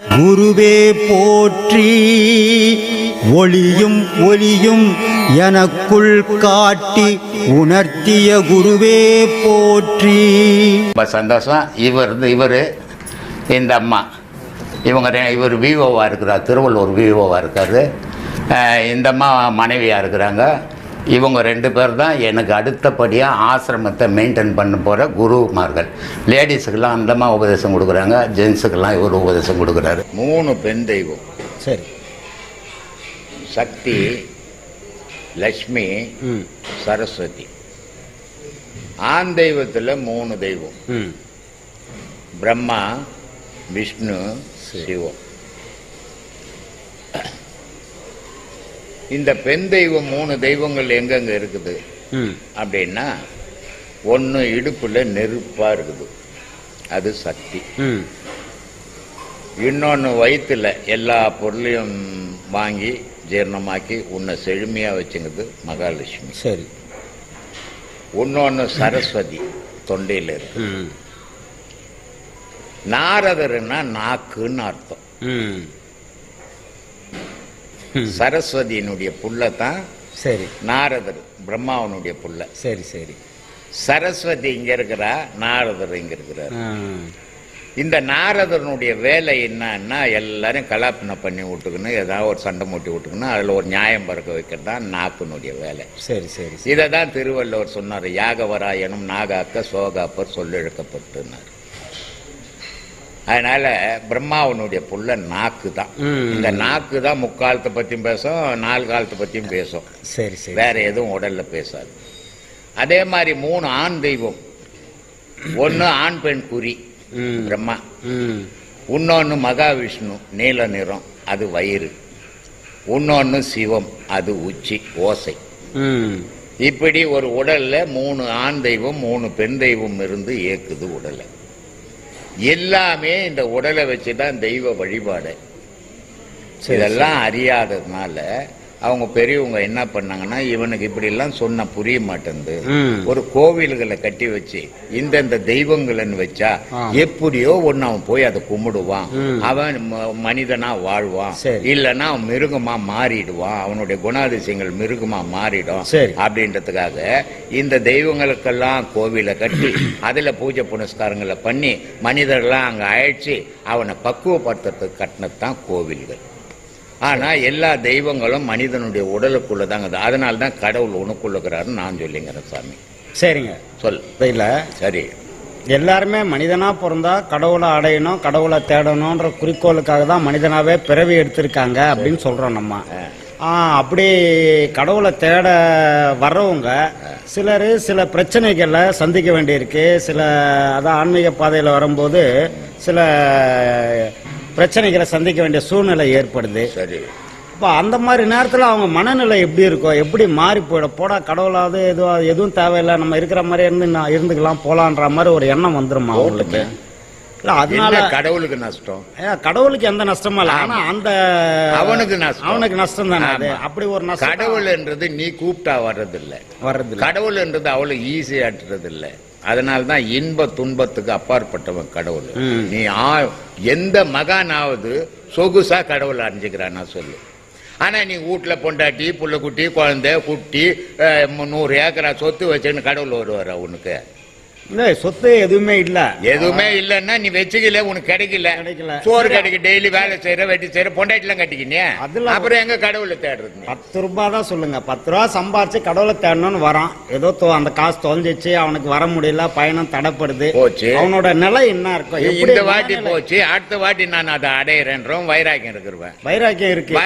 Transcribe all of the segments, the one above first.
குருவே போற்றி ஒளியும் ஒளியும் எனக்குள் காட்டி உணர்த்திய குருவே போற்றி. ரொம்ப சந்தோஷம். இவர் இந்த அம்மா இவர் விவோவாக இருக்கிறார், திருவள்ளூர் விவோவாக இருக்கார். இந்த அம்மா மனைவியாக இருக்கிறாங்க. இவங்க 2 பேர் தான் எனக்கு அடுத்தபடியாக ஆசிரமத்தை மெயின்டைன் பண்ண போகிற குருமார்கள். லேடிஸுக்கெல்லாம் அந்தம்மா உபதேசம் கொடுக்குறாங்க, ஜென்ஸுக்கெல்லாம் இவர் உபதேசம் கொடுக்குறாரு. 3 பெண் தெய்வம். சரி. சக்தி, லக்ஷ்மி, சரஸ்வதி. ஆண் தெய்வத்தில் 3 தெய்வம். பிரம்மா, விஷ்ணு, சிவம். இந்த பெண் தெய்வம் 3 தெய்வங்கள் எங்கெங்க இருக்குது அப்படின்னா, ஒன்று இடுப்புல நெருப்பா இருக்குது, அது சக்தி. இன்னொன்று வயிற்றுல எல்லா பொருளையும் வாங்கி ஜீரணமாக்கி உன்னை செழுமையா வச்சுங்கிறது மகாலட்சுமி. சரி. இன்னொன்று சரஸ்வதி, தொண்டையில் இருக்கு. நாரதர்னா நாக்குன்னு அர்த்தம். சரஸ்வதியினுடைய புள்ளதான் சரி நாரதர், பிரம்மாவனுடைய புள்ள. சரி சரி. சரஸ்வதி இங்க இருக்கிறா, நாரதர் இங்க இருக்கிறார். இந்த நாரதனுடைய வேலை என்னன்னா, எல்லாரும் கலாப்பனை பண்ணி விட்டுக்கணும், ஏதாவது ஒரு சண்டை மூட்டி விட்டுக்கணும், அதுல ஒரு நியாயம் பறக்க வைக்கிறது தான் நாக்குனுடைய வேலை. சரி சரி. இதை தான் திருவள்ளுவர் சொன்னார், யாகவராயனும் நாகாக்க சோகாப்பர் சொல்லெழுக்கப்பட்டுனார். அதனால பிரம்மாவனுடைய புள்ள நாக்கு தான். இந்த நாக்கு தான் முக்காலத்தை பத்தியும் பேசும், 4 காலத்தை பத்தியும் பேசும். சரி சரி. வேற எதுவும் உடல்ல பேசாது. அதே மாதிரி 3 ஆண் தெய்வம். ஒன்னு ஆண் பெண் குறி, பிரம்மா. இன்னொன்னு மகாவிஷ்ணு, நீல நிறம், அது வயிறு. இன்னொன்னு சிவம், அது உச்சி, ஓசை. இப்படி ஒரு உடல்ல 3 ஆண் தெய்வம் 3 பெண் தெய்வம் இருந்து இயக்குது உடலை. எல்லாமே இந்த உடலை வச்சுதான் தெய்வ வழிபாடு. இதெல்லாம் அறியாததுனால அவங்க பெரியவங்க என்ன பண்ணாங்கன்னா, இவனுக்கு இப்படி எல்லாம் சொன்ன புரிய மாட்டேங்குது, ஒரு கோவில்களை கட்டி வச்சு இந்தந்த தெய்வங்கள்னு வச்சா எப்படியோ ஒன்னு அவன் போய் அதை கும்பிடுவான், அவன் மனிதனா வாழ்வான், இல்லைன்னா அவன் மிருகமா மாறிடுவான், அவனுடைய குணாதிசயங்கள் மிருகமா மாறிடும் அப்படின்றதுக்காக இந்த தெய்வங்களுக்கெல்லாம் கோவிலை கட்டி அதுல பூஜை புனஸ்காரங்களை பண்ணி மனிதர்கள்லாம் அங்க அழைச்சி அவனை பக்குவப்படுத்துறதுக்கு கட்டினதுதான் கோவில்கள். ஆனா எல்லா தெய்வங்களும் மனிதனுடைய உடலுக்குள்ளதாங்க. அதனால தான் கடவுள் உனக்குள்ளுக்கிறாருன்னு நான் சொல்லிங்கிறேன் சாமி. சரிங்க, சொல். இல்ல சரி, எல்லாருமே மனிதனா பிறந்தா கடவுளை அடையணும், கடவுளை தேடணும்ன்ற குறிக்கோளுக்காக தான் மனிதனாவே பிறவி எடுத்திருக்காங்க அப்படின்னு சொல்றோம் நம்ம. அப்படி கடவுளை தேட வர்றவங்க சிலர் சில பிரச்சனைகளை சந்திக்க வேண்டியிருக்கு. சில அதான் ஆன்மீக பாதையில் வரும்போது சில பிரச்சனைகளை சந்திக்க வேண்டிய சூழ்நிலை ஏற்படுது. சரி. அப்போ அந்த மாதிரி நேரத்தில் அவங்க மனநிலை எப்படி இருக்கும், எப்படி மாறி போயிடும், போடா கடவுளாவது எதுவும் தேவையில்லை, நம்ம இருக்கிற மாதிரி இருந்துக்கலாம் போலான்ற மாதிரி ஒரு எண்ணம் வந்துருமா அவங்களுக்கு? அதனால கடவுளுக்கு நஷ்டம், கடவுளுக்கு எந்த நஷ்டமும் இல்லை, ஆனா அந்த அவனுக்கு நஷ்டம் தானே. அப்படி ஒரு நஷ்டம். கடவுள் என்றது நீ கூப்பிட்டா வர்றதில்லை, கடவுள் என்றது அவ்வளவு ஈஸியாட்டுறது இல்லை. அதனால்தான் இன்ப துன்பத்துக்கு அப்பாற்பட்டவன் கடவுள். நீ எந்த மகானாவது சொகுசா கடவுள் அறிஞ்சுக்கிறான் சொல்லு. ஆனா நீ வீட்டுல பொண்டாட்டி புள்ள குட்டி குழந்தை குட்டி 100 ஏக்கரா சொத்து வச்சுன்னு கடவுள் வருவாரா உனக்கு? இல்ல, சொத்து எதுவுமே இல்ல. எதுவுமே இல்லன்னா நீ வச்சுக்கல, உனக்கு கிடைக்கல, சோறு கிடைக்க, டெய்லி வேலை செய்யற, வெட்டி செய்யற, பொண்டாட்டி எல்லாம் கட்டிக்கினே, அப்புறம் எங்க கடவுளை தேடுறது? 10 ரூபாய் தான் சொல்லுங்க, 10 ரூபா சம்பாரிச்சு கடவுளை தேடணும்னு வரான். ஏதோ அந்த காசு தொலைஞ்சிச்சு, அவனுக்கு வர முடியல, பயணம் தடைப்படுது, போச்சு. அவனோட நிலை என்ன இருக்கும்? இந்த வாட்டி போச்சு, அடுத்த வாட்டி நான் அதை அடையிறேன்றோம். வைராக்கியம் இருக்கிறவன், வைராக்கியம் இருக்கு,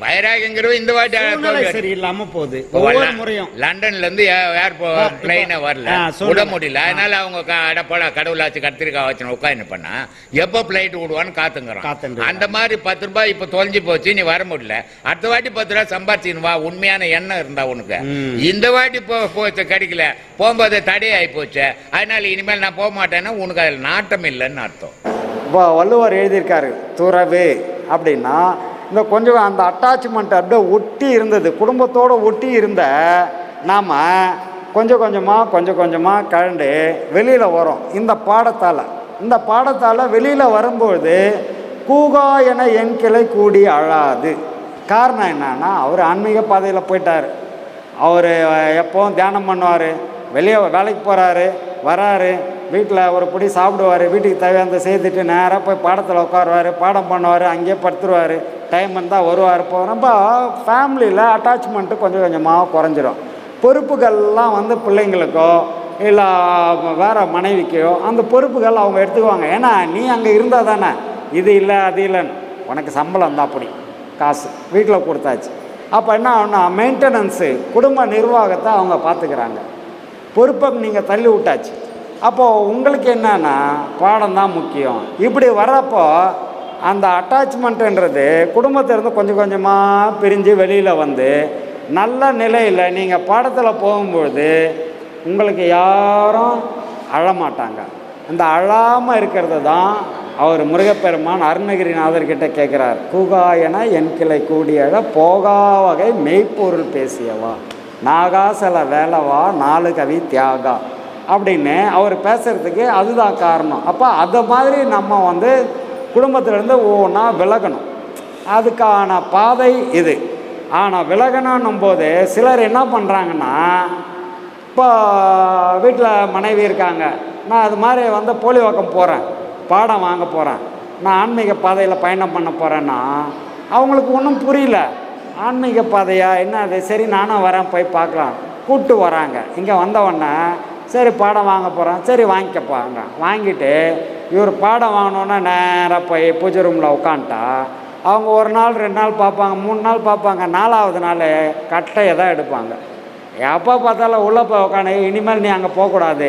வைராக்கியங்கிறவன் இந்த வாட்டி சரி இல்லாம போகுது. ஒவ்வொரு முறையும் லண்டன்ல இருந்து பிளைன வரல, விட முடியல. அதனால அவங்க அடப்படா கடவுளாச்சு கத்திரிக்காய் வச்சு உட்காந்து பண்ணா எப்ப பிளைட் விடுவான்னு காத்துங்கிறான். அந்த மாதிரி 10 ரூபாய் இப்ப தொலைஞ்சு போச்சு, நீ வர முடியல, அடுத்த வாட்டி 10 ரூபாய் சம்பாதிச்சு வா. உண்மையான எண்ணம் இருந்தா உனக்கு. இந்த வாட்டி போச்சு கிடைக்கல, போகும்போது தடையாயி போச்சு, அதனால இனிமேல் நான் போக மாட்டேன்னா உனக்கு அதில் நாட்டம் இல்லைன்னு அர்த்தம். இப்போ வள்ளுவர் எழுதியிருக்காரு, துறவு அப்படின்னா இந்த கொஞ்சம் அந்த அட்டாச்மெண்ட் அப்படியே ஒட்டி இருந்தது, குடும்பத்தோடு ஒட்டி இருந்த நாம் கொஞ்சம் கொஞ்சமாக கழண்டு வெளியில் வரோம். இந்த பாடத்தால் வெளியில் வரும்போது கூகா என என் கிளை கூடி அழாது. காரணம் என்னன்னா, அவர் ஆன்மீக பாதையில் போயிட்டார். அவர் எப்போவும் தியானம் பண்ணுவார், வெளியே வேலைக்கு போகிறாரு, வராரு, வீட்டில் ஒரு பிடி சாப்பிடுவார், வீட்டுக்கு தேவையானதை செய்துட்டு நேராக போய் பாடத்தில் உட்காருவார், பாடம் பண்ணுவார், அங்கேயே படுத்துருவார், டைம் இருந்தால் வருவார். இப்போ ரொம்ப ஃபேமிலியில் அட்டாச்மெண்ட்டு கொஞ்சம் கொஞ்சமாக குறைஞ்சிரும். பொறுப்புகள்லாம் வந்து பிள்ளைங்களுக்கோ இல்லை வேறு மனைவிக்கோ அந்த பொறுப்புகள் அவங்க எடுத்துக்குவாங்க. ஏன்னா நீ அங்கே இருந்தால் தானே, இது இல்லை அது இல்லைன்னு, உனக்கு சம்பளம் தான், அப்படி காசு வீட்டில் கொடுத்தாச்சு. அப்போ என்ன ஆகுனா, மெயின்டெனன்ஸு குடும்ப நிர்வாகத்தை அவங்க பார்த்துக்கிறாங்க. பொறுப்பை நீங்கள் தள்ளி விட்டாச்சு. அப்போது உங்களுக்கு என்னன்னா பாடம் தான் முக்கியம். இப்படி வர்றப்போ அந்த அட்டாச்மெண்ட்டுன்றது குடும்பத்திலேருந்து கொஞ்சம் கொஞ்சமாக பிரிஞ்சு வெளியில் வந்து நல்ல நிலையில் நீங்கள் பாடத்தில் போகும்பொழுது உங்களுக்கு யாரும் அழமாட்டாங்க. அந்த அழாமல் இருக்கிறது தான் அவர் முருகப்பெருமான் அருணகிரிநாதர்கிட்ட கேட்குறார். கூகா என என் கிளை கூடியழ போகா வகை மெய்ப்பொருள் பேசியவா நாகாசல வேலவா நாலு கவி தியாகா அப்படின்னு அவர் பேசுகிறதுக்கு அதுதான் காரணம். அப்போ அதை மாதிரி நம்ம வந்து குடும்பத்திலேருந்து ஒவ்வொன்றா விலகணும். அதுக்கான பாதை இது. ஆனால் விலகணும் போது சிலர் என்ன பண்ணுறாங்கன்னா, இப்போ வீட்டில் மனைவி இருக்காங்க, நான் அது மாதிரி வந்து போலிவாக்கம் போகிறேன், பாடம் வாங்க போகிறேன், நான் ஆன்மீக பாதையில் பயணம் பண்ண போகிறேன்னா அவங்களுக்கு ஒன்றும் புரியல. ஆன்மீக பாதையா என்ன அது, சரி நானும் வரேன் போய் பார்க்கலாம், கூப்பிட்டு வராங்க. இங்கே வந்தவொடனே சரி பாடம் வாங்க போகிறேன், சரி வாங்கிக்கப்பாங்க. வாங்கிட்டு இவர் பாடம் வாங்கினோன்னா நேராக போய் பூஜை ரூமில் உட்காந்துட்டா அவங்க ஒரு நாள் 2 நாள் பார்ப்பாங்க, 3 நாள் பார்ப்பாங்க, 4ஆவது நாள் கட்டையை தான் எடுப்பாங்க. எப்போ பார்த்தாலும் உள்ளே போய் உட்காந்து, இனிமேல் நீ அங்கே போகக்கூடாது,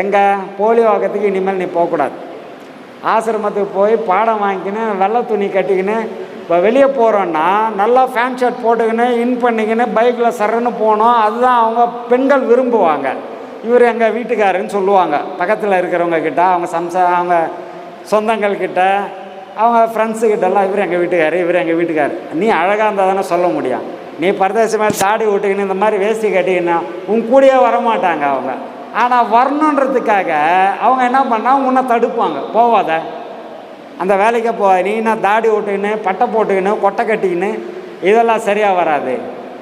எங்கே போலிவாக்கத்துக்கு இனிமேல் நீ போகக்கூடாது, ஆசிரமத்துக்கு போய் பாடம் வாங்கிக்கின்னு வெள்ளை துணி கட்டிக்கின்னு இப்போ வெளியே போகிறோன்னா நல்லா ஃபேன் ஷர்ட் போட்டுக்கின்னு இன் பண்ணிக்கின்னு பைக்கில் சரன்னு போனோம். அதுதான் அவங்க பெண்கள் விரும்புவாங்க. இவர் எங்கள் வீட்டுக்காருன்னு சொல்லுவாங்க பக்கத்தில் இருக்கிறவங்க கிட்ட, அவங்க சொந்தங்கள்கிட்ட, அவங்க ஃப்ரெண்ட்ஸுக்கிட்டலாம் இவர் எங்கள் வீட்டுக்காரு, இவர் எங்கள் வீட்டுக்காரு. நீ அழகாக இருந்தால் தானே சொல்ல முடியும். நீ பரதேசமாக தாடி விட்டுக்கின்னு இந்த மாதிரி வேஷ்டி கட்டிக்கின்னா உன் கூடயே வரமாட்டாங்க அவங்க. ஆனால் வரணுன்றதுக்காக அவங்க என்ன பண்ணால் உன்னை தடுப்பாங்க, போவாத அந்த வேலைக்கே போவாது, நீ என்ன தாடி விட்டுக்கின்னு பட்டை போட்டுக்கின்னு கொட்டை கட்டிக்கின்னு இதெல்லாம் சரியாக வராது,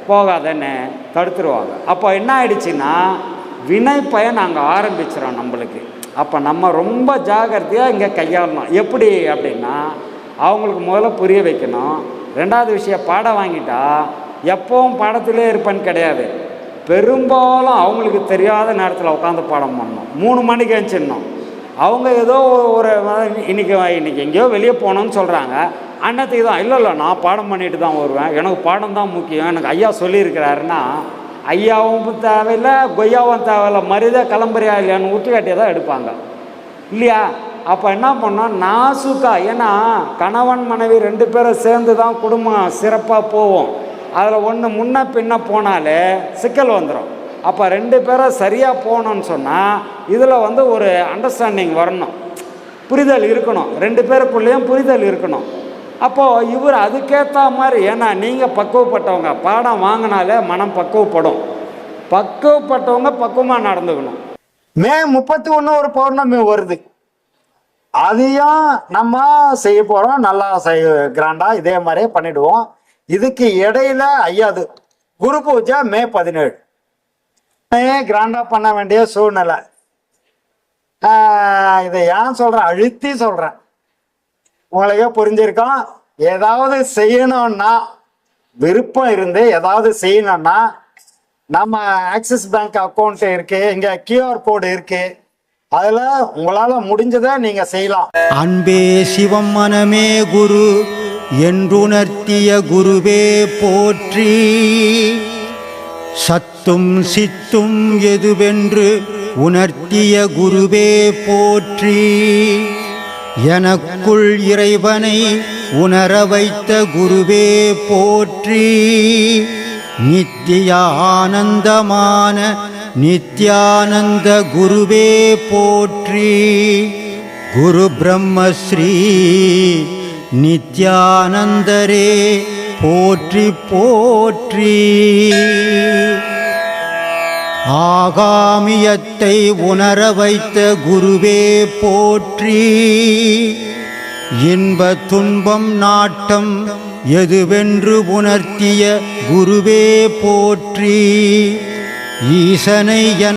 போகாதன்னு தடுத்துருவாங்க. அப்போ என்ன ஆயிடுச்சுன்னா வினை பயன் நாங்கள் ஆரம்பிச்சிடறோம் நம்மளுக்கு. அப்போ நம்ம ரொம்ப ஜாகிரதையாக இங்கே கையாளணும். எப்படி அப்படின்னா அவங்களுக்கு முதல்ல புரிய வைக்கணும். 2வது விஷயம், பாடம் வாங்கிட்டா எப்பவும் பாடத்திலே இருப்பேன்னு கிடையாது. பெரும்பாலும் அவங்களுக்கு தெரியாத நேரத்தில் உட்காந்து பாடம் பண்ணணும். 3 மணிக்கு எழுந்திடணும். அவங்க ஏதோ ஒரு இன்னைக்கு எங்கேயோ வெளியே போகணுன்னு சொல்கிறாங்க, அன்னத்துக்கு தான் இல்லை நான் பாடம் பண்ணிட்டு தான் வருவேன், எனக்கு பாடம் தான் முக்கியம், எனக்கு ஐயா சொல்லியிருக்கிறாருன்னா ஐயாவும் தேவையில்லை கொய்யாவும் தேவையில்லை, மரியாதை கிளம்புறியா இல்லையான்னு ஊற்றுக்காட்டியை தான் எடுப்பாங்க இல்லையா? அப்போ என்ன பண்ணோம், நாசுக்கா, ஏன்னா கணவன் மனைவி 2 பேரும் சேர்ந்து தான் குடும்பம் சிறப்பாக போவோம். அதில் ஒன்று முன்ன பின்ன போனாலே சிக்கல் வந்துடும். அப்போ 2 பேரும் சரியாக போகணுன்னு சொன்னால் இதில் வந்து ஒரு அண்டர்ஸ்டாண்டிங் வரணும், புரிதல் இருக்கணும், 2 பேருக்குள்ளேயும் புரிதல் இருக்கணும். அப்போது இவர் அதுக்கேற்ற மாதிரி, ஏன்னா நீங்கள் பக்குவப்பட்டவங்க, பாடம் வாங்கினாலே மனம் பக்குவப்படும், பக்குவப்பட்டவங்க பக்குவமாக நடந்துக்கணும். மே 31 ஒரு பௌர்ணமி வருது, அதையும் நம்ம செய்ய போகிறோம். நல்லா கிராண்டாக இதே மாதிரியே பண்ணிடுவோம். இதுக்கு இடையில ஐயாது குரு பூஜை மே 17 கிராண்டாக பண்ண வேண்டிய சூழ்நிலை. இதை ஏன் சொல்கிறேன், அழுத்தி சொல்கிறேன், உங்களுக்கே புரிஞ்சிருக்கோம். ஏதாவது செய்யணும்னா, விருப்பம் இருந்து ஏதாவது செய்யணும்னா நம்ம ஆக்சிஸ் பேங்க் அக்கௌண்ட் இருக்கு, இங்கே QR கோடு இருக்கு, அதில் உங்களால் முடிஞ்சதை நீங்கள் செய்யலாம். அன்பே சிவம் மனமே குரு என்றுணர்த்திய குருவே போற்றி. சத்தும் சித்தும் எதுவென்று உணர்த்திய குருவே போற்றி. எனக்குள் இறைவனை உணர வைத்த குருவே போற்றி. நித்திய ஆனந்தமான நித்யானந்த குருவே போற்றி. குரு பிரம்மஸ்ரீ நித்யானந்தரே போற்றி போற்றி. ஆகாமியத்தை உணர வைத்த குருவே போற்றி. இன்ப துன்பம் நாட்டம் எதுவென்று உணர்த்திய குருவே போற்றி. ஈசனை